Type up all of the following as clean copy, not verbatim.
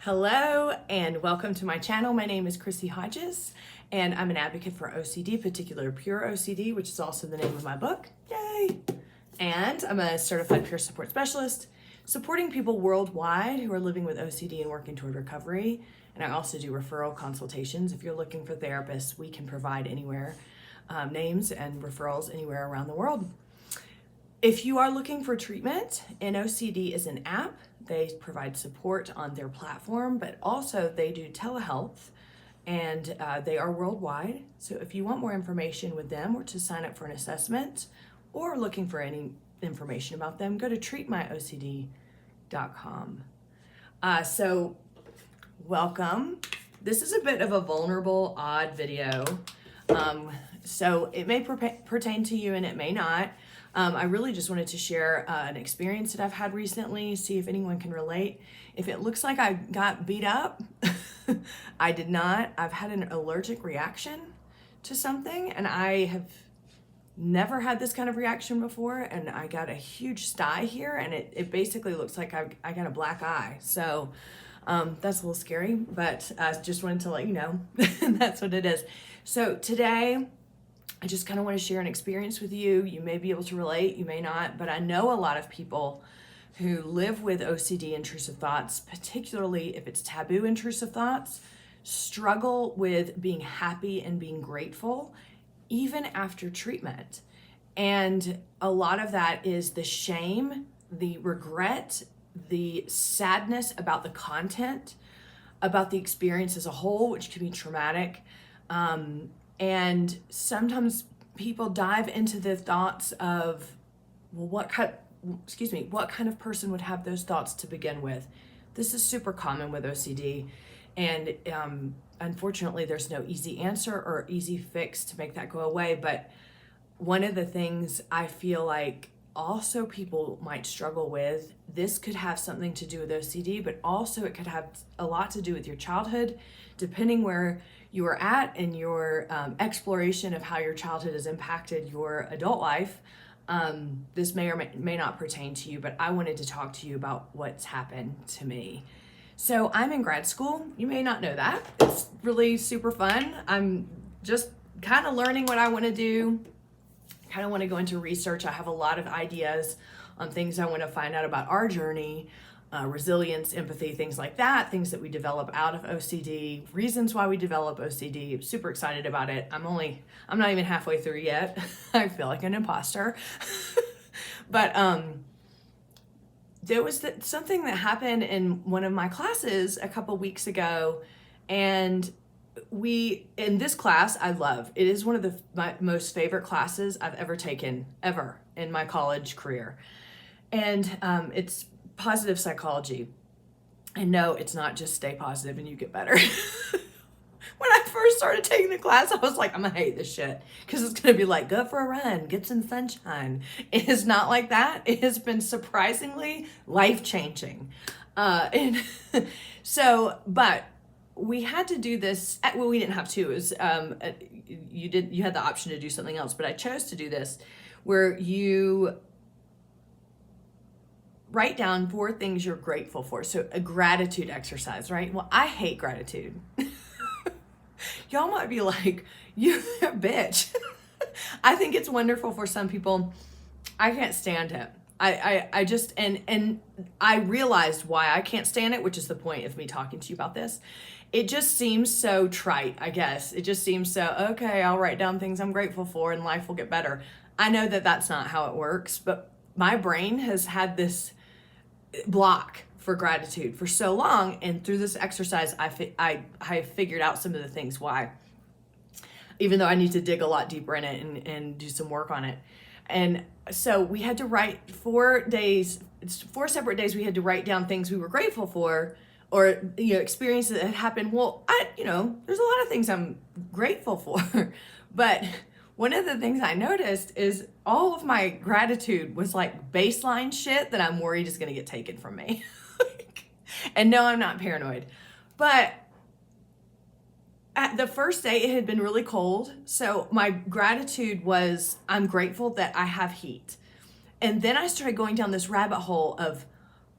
Hello and welcome to my channel. My name is Chrissy Hodges and I'm an advocate for OCD, particular pure OCD, which is also the name of my book. Yay! And I'm a certified peer support specialist, supporting people worldwide who are living with OCD and working toward recovery. And I also do referral consultations. If you're looking for therapists, we can provide anywhere, names and referrals anywhere around the world. If you are looking for treatment, OCD is an app. They provide support on their platform, but also they do telehealth, and they are worldwide. So if you want more information with them or to sign up for an assessment or looking for any information about them, go to treatmyocd.com. So welcome. This is a bit of a vulnerable, odd video. So it may pertain to you and it may not. I really just wanted to share an experience that I've had recently, see if anyone can relate. If it looks like I got beat up, I did not. I've had an allergic reaction to something, and I have never had this kind of reaction before, and I got a huge sty here, and it basically looks like I got a black eye. So that's a little scary, but I just wanted to let you know that's what it is. So today, I just kind of want to share an experience with you. You may be able to relate, you may not, but I know a lot of people who live with OCD intrusive thoughts, particularly if it's taboo intrusive thoughts, struggle with being happy and being grateful even after treatment. And a lot of that is the shame, the regret, the sadness about the content, about the experience as a whole, which can be traumatic. And sometimes people dive into the thoughts of, well, what kind of person would have those thoughts to begin with? This is super common with OCD. And unfortunately, there's no easy answer or easy fix to make that go away. But one of the things I feel like also people might struggle with, this could have something to do with OCD, but also it could have a lot to do with your childhood, depending where you are at in your exploration of how your childhood has impacted your adult life. This may or may not pertain to you, but I wanted to talk to you about what's happened to me. So I'm in grad school. You may not know that. It's really super fun. I'm just kind of learning what I want to do. Kind of want to go into research. I have a lot of ideas on things I want to find out about our journey. Resilience, empathy, things like that, things that we develop out of OCD, reasons why we develop OCD. Super excited about it. I'm not even halfway through yet. I feel like an imposter. But there was something that happened in one of my classes a couple weeks ago, and in this class I love. It is one of my most favorite classes I've ever taken, ever, in my college career. And it's positive psychology. And no, it's not just stay positive and you get better. When I first started taking the class, I was like, I'm gonna hate this shit, because it's gonna be like, go for a run, get some sunshine. It is not like that. It has been surprisingly life-changing. And so, but we had to do this. Well, we didn't have to. It was you had the option to do something else, but I chose to do this, where you write down 4 things you're grateful for. So a gratitude exercise, right? Well, I hate gratitude. Y'all might be like, you're a bitch. I think it's wonderful for some people. I can't stand it. I just, and I realized why I can't stand it, which is the point of me talking to you about this. It just seems so trite, I guess. It just seems so, okay, I'll write down things I'm grateful for and life will get better. I know that that's not how it works, but my brain has had this block for gratitude for so long, and through this exercise I figured out some of the things why, even though I need to dig a lot deeper in it and do some work on it. And so we had to write 4 separate days we had to write down things we were grateful for, or experiences that had happened. Well, there's a lot of things I'm grateful for, but one of the things I noticed is all of my gratitude was like baseline shit that I'm worried is going to get taken from me. And no, I'm not paranoid. But at the first day, it had been really cold. So my gratitude was, I'm grateful that I have heat. And then I started going down this rabbit hole of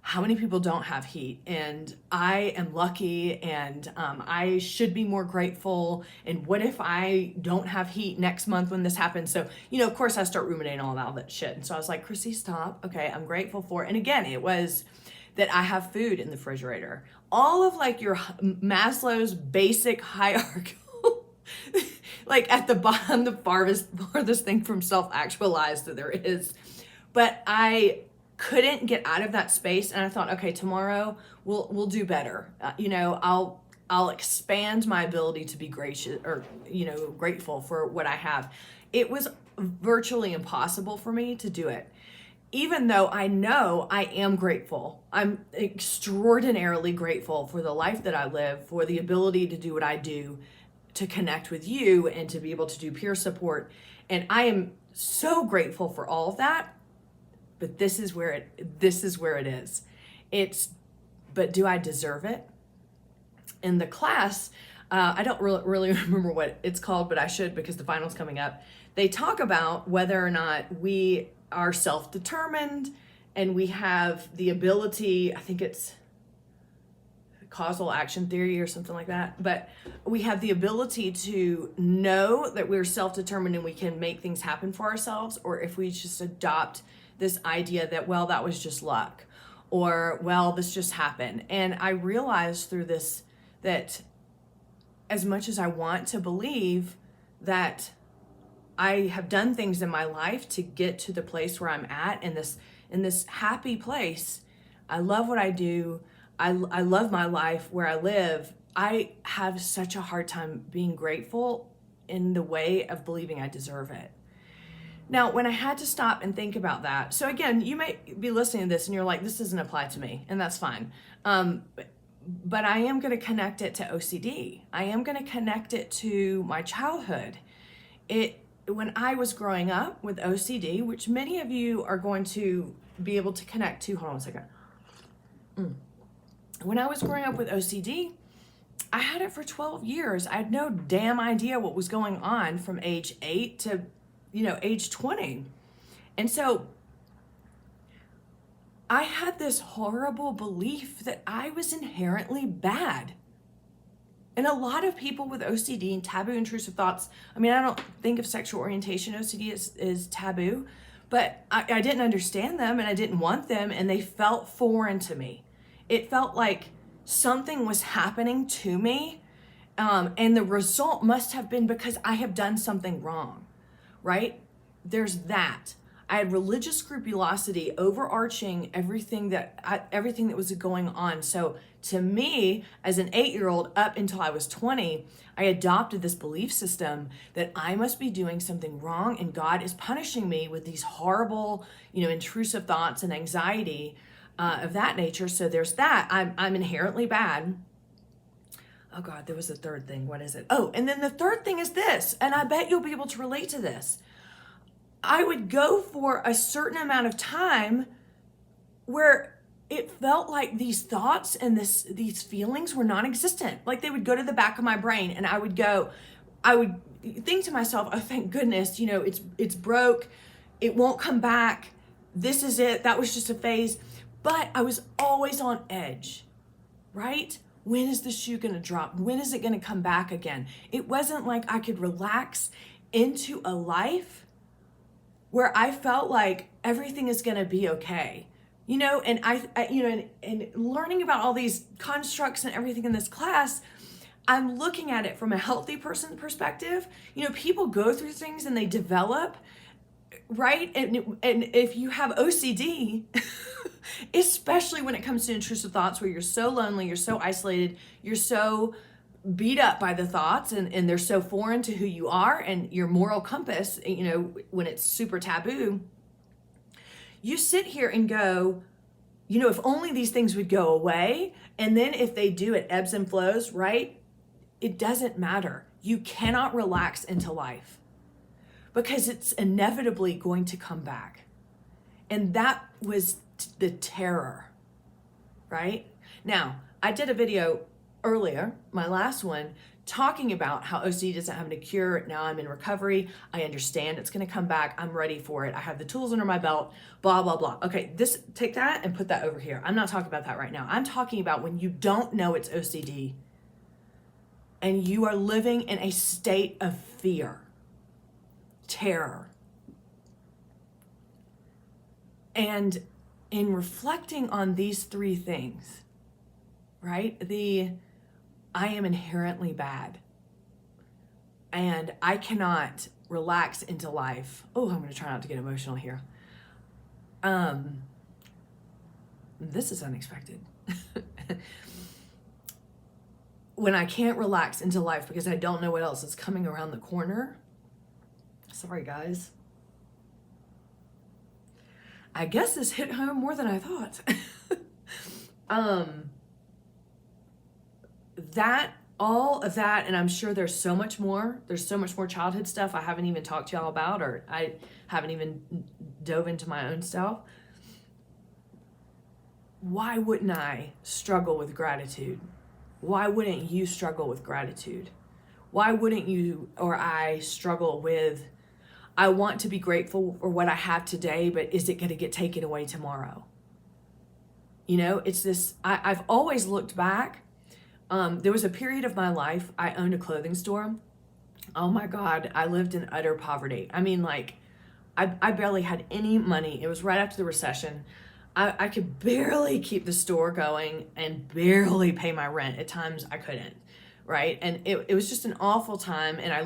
how many people don't have heat, and I am lucky, and I should be more grateful, and what if I don't have heat next month when this happens? So, of course I start ruminating all that shit. And so I was like, Chrissy, stop. Okay, I'm grateful for it. And again, it was that I have food in the refrigerator. All of like your Maslow's basic hierarchical, like at the bottom, the farthest thing from self-actualized that there is. But I couldn't get out of that space, and I thought, okay, tomorrow we'll do better. I'll expand my ability to be gracious, or grateful for what I have. It was virtually impossible for me to do it, even though I know I am grateful. I'm extraordinarily grateful for the life that I live, for the ability to do what I do, to connect with you, and to be able to do peer support. And I am so grateful for all of that. But this is where it is. But do I deserve it? In the class, I don't really remember what it's called, but I should, because the final's coming up. They talk about whether or not we are self-determined, and we have the ability, I think it's causal action theory or something like that, but we have the ability to know that we're self-determined and we can make things happen for ourselves, or if we just adopt this idea that, well, that was just luck, or, well, this just happened. And I realized through this that as much as I want to believe that I have done things in my life to get to the place where I'm at, in this happy place, I love what I do, I love my life where I live, I have such a hard time being grateful in the way of believing I deserve it. Now, when I had to stop and think about that, so again, you might be listening to this and you're like, this doesn't apply to me, and that's fine. But I am going to connect it to OCD. I am going to connect it to my childhood. When I was growing up with OCD, which many of you are going to be able to connect to, hold on a second. When I was growing up with OCD, I had it for 12 years. I had no damn idea what was going on from age 8 to age 20. And so I had this horrible belief that I was inherently bad. And a lot of people with OCD and taboo intrusive thoughts, I don't think of sexual orientation OCD as taboo, but I didn't understand them, and I didn't want them, and they felt foreign to me. It felt like something was happening to me, and the result must have been because I have done something wrong. Right? There's that. I had religious scrupulosity overarching everything that was going on. So to me, as an 8-year-old up until I was 20, I adopted this belief system that I must be doing something wrong, and God is punishing me with these horrible, intrusive thoughts and anxiety of that nature. So there's that. I'm inherently bad. Oh God, there was a third thing. What is it? Oh, and then the third thing is this, and I bet you'll be able to relate to this. I would go for a certain amount of time where it felt like these thoughts and these feelings were non-existent. Like they would go to the back of my brain, and I would think to myself, oh, thank goodness, it's broke. It won't come back. This is it. That was just a phase. But I was always on edge, right? When is the shoe going to drop? When is it going to come back again? It wasn't like I could relax into a life where I felt like everything is going to be okay. And and learning about all these constructs and everything in this class, I'm looking at it from a healthy person perspective. People go through things and they develop, right? And if you have OCD, especially when it comes to intrusive thoughts where you're so lonely, you're so isolated, you're so beat up by the thoughts, and they're so foreign to who you are and your moral compass, when it's super taboo, you sit here and go, if only these things would go away. And then if they do, it ebbs and flows, right? It doesn't matter. You cannot relax into life because it's inevitably going to come back. And that was the terror, right? Now, I did a video earlier, my last one, talking about how OCD doesn't have a cure. Now I'm in recovery. I understand it's going to come back. I'm ready for it. I have the tools under my belt, blah, blah, blah. Okay, take that and put that over here. I'm not talking about that right now. I'm talking about when you don't know it's OCD and you are living in a state of fear, terror. And in reflecting on these three things, right? I am inherently bad and I cannot relax into life. Oh, I'm going to try not to get emotional here. This is unexpected. When I can't relax into life because I don't know what else is coming around the corner. Sorry, guys. I guess this hit home more than I thought. All of that, and I'm sure there's so much more. There's so much more childhood stuff I haven't even talked to y'all about, or I haven't even dove into my own stuff. Why wouldn't I struggle with gratitude? Why wouldn't you struggle with gratitude? Why wouldn't you or I struggle with, I want to be grateful for what I have today, but is it going to get taken away tomorrow? You know, it's this, I've always looked back. There was a period of my life, I owned a clothing store. Oh my God, I lived in utter poverty. I mean, like, I barely had any money. It was right after the recession. I could barely keep the store going and barely pay my rent. At times I couldn't, right? And it was just an awful time. And I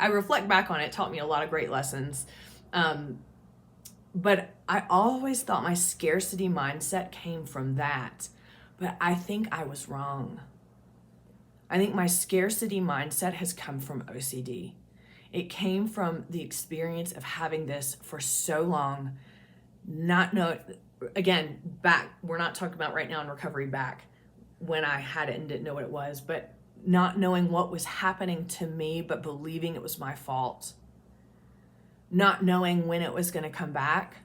reflect back on it, taught me a lot of great lessons. But I always thought my scarcity mindset came from that. But I think I was wrong. I think my scarcity mindset has come from OCD. It came from the experience of having this for so long, not know. Again, we're not talking about right now in recovery back when I had it and didn't know what it was, but not knowing what was happening to me, but believing it was my fault. Not knowing when it was going to come back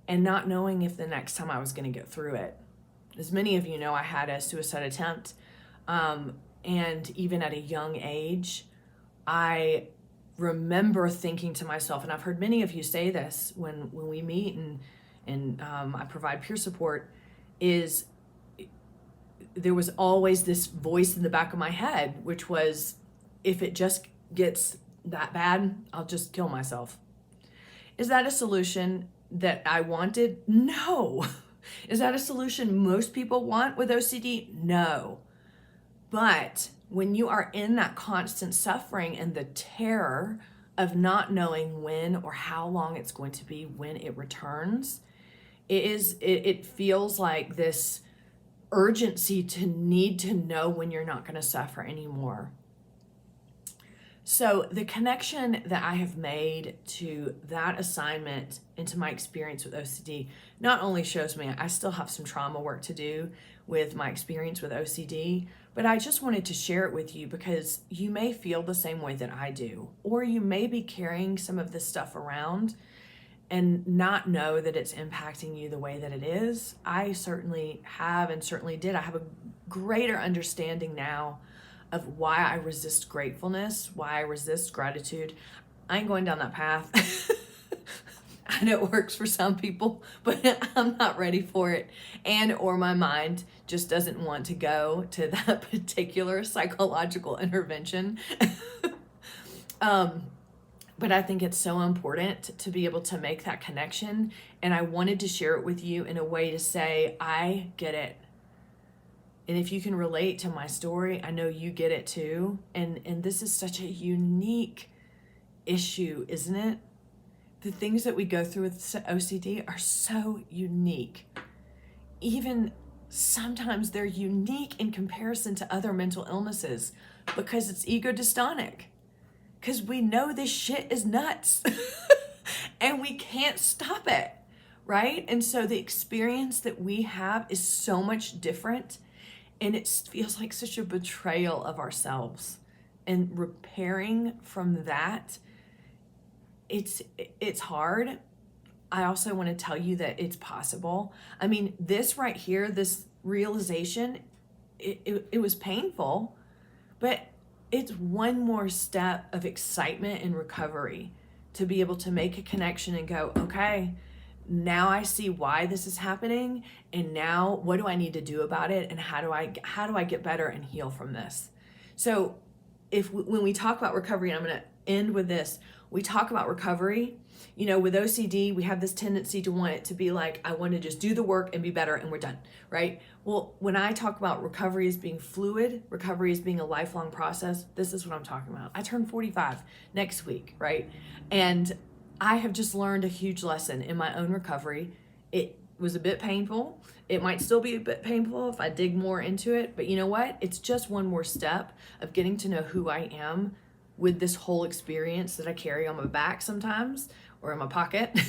and not knowing if the next time I was going to get through it. As many of you know, I had a suicide attempt. And even at a young age, I remember thinking to myself, and I've heard many of you say this when we meet and I provide peer support, is there was always this voice in the back of my head, which was, if it just gets that bad, I'll just kill myself. Is that a solution that I wanted? No. Is that a solution most people want with OCD? No. But when you are in that constant suffering and the terror of not knowing when or how long it's going to be when it returns, it feels like this urgency to need to know when you're not going to suffer anymore. So the connection that I have made to that assignment into my experience with OCD not only shows me I still have some trauma work to do with my experience with OCD, but I just wanted to share it with you because you may feel the same way that I do, or you may be carrying some of this stuff around and not know that it's impacting you the way that it is. I certainly have and certainly did. I have a greater understanding now of why I resist gratefulness, why I resist gratitude. I ain't going down that path. I know it works for some people, but I'm not ready for it. And or my mind just doesn't want to go to that particular psychological intervention. But I think it's so important to be able to make that connection. And I wanted to share it with you in a way to say, I get it. And if you can relate to my story, I know you get it too. And this is such a unique issue, isn't it? The things that we go through with OCD are so unique. Even sometimes they're unique in comparison to other mental illnesses because it's ego dystonic. Because we know this shit is nuts and we can't stop it, right? And so the experience that we have is so much different, and it feels like such a betrayal of ourselves. And repairing from that, it's hard. I also want to tell you that it's possible. I mean, this right here, this realization it was painful, but it's one more step of excitement and recovery to be able to make a connection and go, okay, now I see why this is happening, and now what do I need to do about it, and how do I get better and heal from this? So when we talk about recovery, and I'm going to end with this, we talk about recovery, with OCD, we have this tendency to want it to be like, I want to just do the work and be better and we're done, right? Well, when I talk about recovery as being fluid, recovery as being a lifelong process, this is what I'm talking about. I turn 45 next week, right? And I have just learned a huge lesson in my own recovery. It was a bit painful. It might still be a bit painful if I dig more into it, but you know what? It's just one more step of getting to know who I am with this whole experience that I carry on my back sometimes or in my pocket.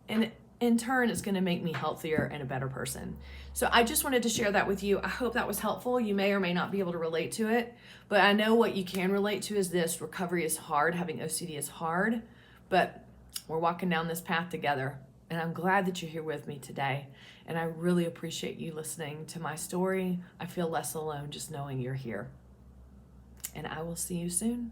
And in turn, it's going to make me healthier and a better person. So I just wanted to share that with you. I hope that was helpful. You may or may not be able to relate to it, but I know what you can relate to is this: recovery is hard. Having OCD is hard, but we're walking down this path together. And I'm glad that you're here with me today. And I really appreciate you listening to my story. I feel less alone just knowing you're here. And I will see you soon.